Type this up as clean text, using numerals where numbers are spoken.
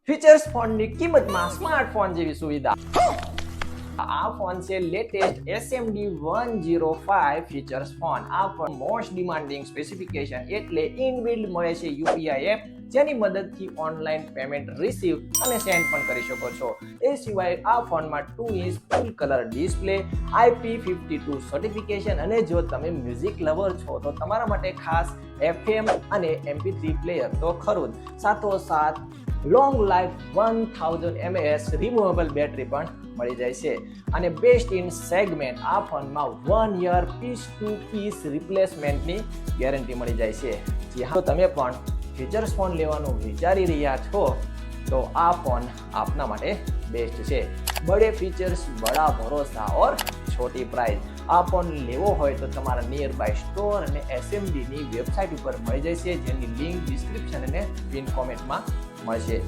Features ફોનની કિંમતમાં smartphone જેવી સુવિધા. આ ફોન છે લેટેસ્ટ SMD 105 ફીચર્સ ફોન. આ ફોન મોસ્ટ ડિમાન્ડિંગ સ્પેસિફિકેશન એટલે ઇનબિલ્ડ મળે છે UPI એપ, જેની મદદથી ઓનલાઈન પેમેન્ટ રિસીવ અને સેન્ડ પણ કરી શકો છો. એ સિવાય આ ફોનમાં 2-inch ફૂલ કલર ડિસ્પ્લે, IP52 સર્ટિફિકેશન અને જો તમે મ્યુઝિક લવર છો તો તમારા માટે ખાસ FM અને MP3 પ્લેયર તો ખરું જ. સાથોસાથ long life 1000 mAh removable battery પણ મળી જાય છે. અને બેસ્ટ ઇન સેગમેન્ટ આ ફોનમાં 1 year પીસ ટુ પીસ રિપ્લેસમેન્ટની ગેરંટી મળી જાય છે. જી હા, તમે પણ ફીચર્સ ફોન લેવાનું વિચારી રહ્યા છો તો આ ફોન આપના માટે બેસ્ટ છે. બડે ફીચર્સ, બડા ભરોસા ઓર છોટી પ્રાઇસ. આ ફોન લેવો હોય તો તમારા નિયર બાય સ્ટોર અને SMDની વેબસાઇટ ઉપર મળી જશે, જેની લિંક ડિસ્ક્રિપ્શન અને પિન કોમેન્ટમાં મળશે.